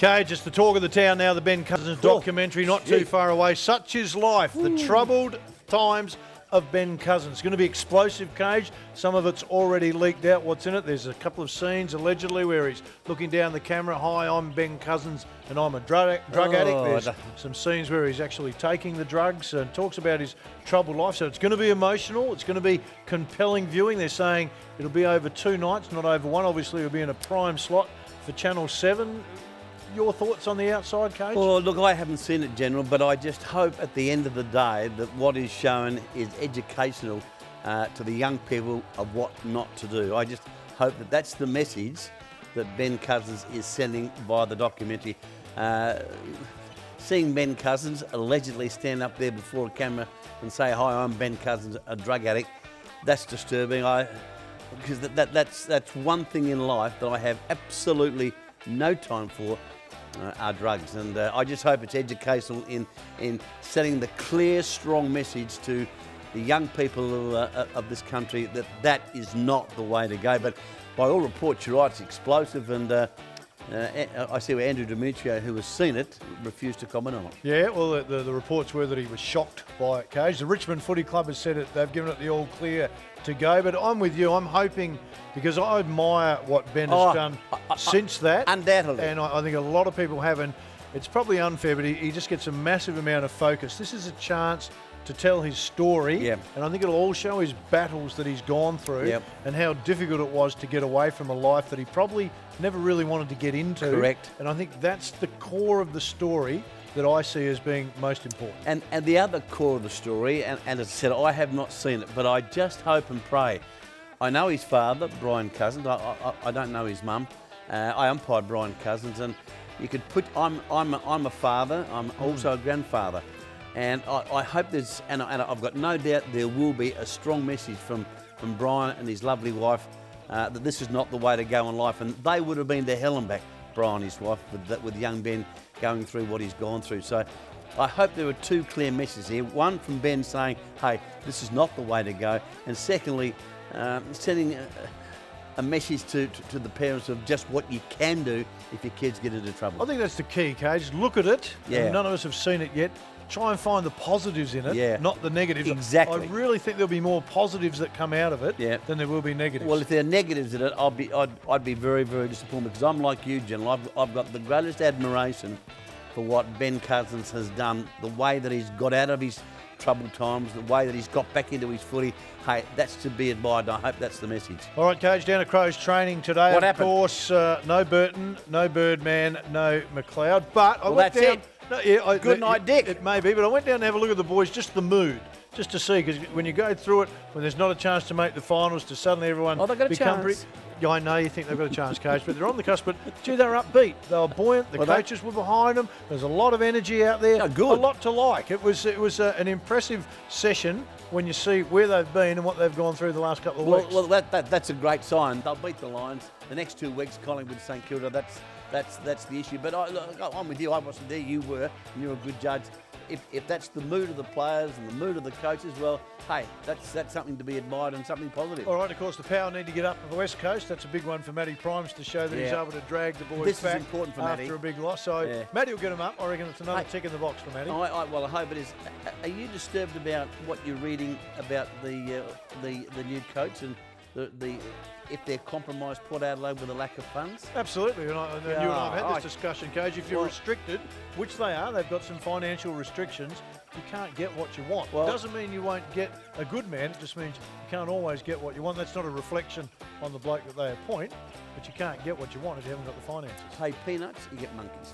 Cage, it's the talk of the town now, the Ben Cousins documentary, not too far away. Such is life, the troubled times of Ben Cousins. It's going to be explosive, Cage. Some of it's already leaked out what's in it. There's a couple of scenes, allegedly, where he's looking down the camera. Hi, I'm Ben Cousins and I'm a drug addict. There's some scenes where he's actually taking the drugs and talks about his troubled life. So it's going to be emotional. It's going to be compelling viewing. They're saying it'll be over 2 nights, not over one. Obviously, it'll be in a prime slot for Channel 7. Your thoughts on the outside, Cage? Well, look, I haven't seen it, General, but I just hope at the end of the day that what is shown is educational to the young people of what not to do. I just hope that that's the message that Ben Cousins is sending via the documentary. Seeing Ben Cousins allegedly stand up there before a camera and say, hi, I'm Ben Cousins, a drug addict, that's disturbing. Because that's one thing in life that I have absolutely no time for. Are drugs, and I just hope it's educational in setting the clear, strong message to the young people of this country that that is not the way to go. But by all reports, you're right, it's explosive, and I see where Andrew Demetrio, who has seen it, refused to comment on it. Yeah, well, the reports were that he was shocked by it, Cage. The Richmond Footy Club has said it; they've given it the all clear to go. But I'm with you. I'm hoping, because I admire what Ben has done since that. Undoubtedly. And I think a lot of people haven't. It's probably unfair, but he just gets a massive amount of focus. This is a chance to tell his story. Yep. And I think it'll all show his battles that he's gone through and how difficult it was to get away from a life that he probably never really wanted to get into. Correct. And I think that's the core of the story that I see as being most important. And the other core of the story, and as I said, I have not seen it, but I just hope and pray. I know his father, Brian Cousins. I don't know his mum. I umpired Brian Cousins, and you could put. I'm a father. I'm also a grandfather, and I hope there's. And I've got no doubt there will be a strong message from Brian and his lovely wife that this is not the way to go in life, and they would have been to hell and back, Brian and his wife, with young Ben going through what he's gone through. So I hope there are 2 clear messages here. One from Ben saying, hey, this is not the way to go. And secondly, sending a message to the parents of just what you can do if your kids get into trouble. I think that's the key, Cage. Look at it. Yeah. None of us have seen it yet. Try and find the positives in it, not the negatives. Exactly. I really think there'll be more positives that come out of it than there will be negatives. Well, if there are negatives in it, I'd be very, very disappointed, because I'm like you, General. I've got the greatest admiration for what Ben Cousins has done, the way that he's got out of his troubled times, the way that he's got back into his footy. Hey, that's to be admired, and I hope that's the message. All right, Cage, down at Crows training today. What happened? Of course, no Burton, no Birdman, no McLeod. But I went down. It. No, good night, Dick. It may be, but I went down to have a look at the boys, just the mood, just to see, because when you go through it, when there's not a chance to make the finals, to suddenly everyone they've got a chance. Yeah, I know you think they've got a chance, Cage, but they're on the cusp. But gee, they were upbeat. They were buoyant. The coaches were behind them. There's a lot of energy out there. Oh, good. A lot to like. It was an impressive session when you see where they've been and what they've gone through the last couple of weeks. Well, that's a great sign. They'll beat the Lions. The next 2 weeks, Collingwood, St Kilda. That's the issue. But I'm with you. I wasn't there. You were. And you're a good judge. If that's the mood of the players and the mood of the coaches, well, hey, that's something to be admired and something positive. All right, of course, the Power need to get up to the West Coast. That's a big one for Matty Primes to show that he's able to drag the boys this back is important for after Matty. a big loss. So Matty will get them up. I reckon it's another tick in the box for Matty. Well, I hope it is. Are you disturbed about what you're reading about the new coach and if they're compromised Port Adelaide with a lack of funds? Absolutely, and you and I have had this discussion, Cage. If you're restricted, which they are, they've got some financial restrictions, you can't get what you want. It doesn't mean you won't get a good man, it just means you can't always get what you want. That's not a reflection on the bloke that they appoint, but you can't get what you want if you haven't got the finances. Hey, peanuts, you get monkeys.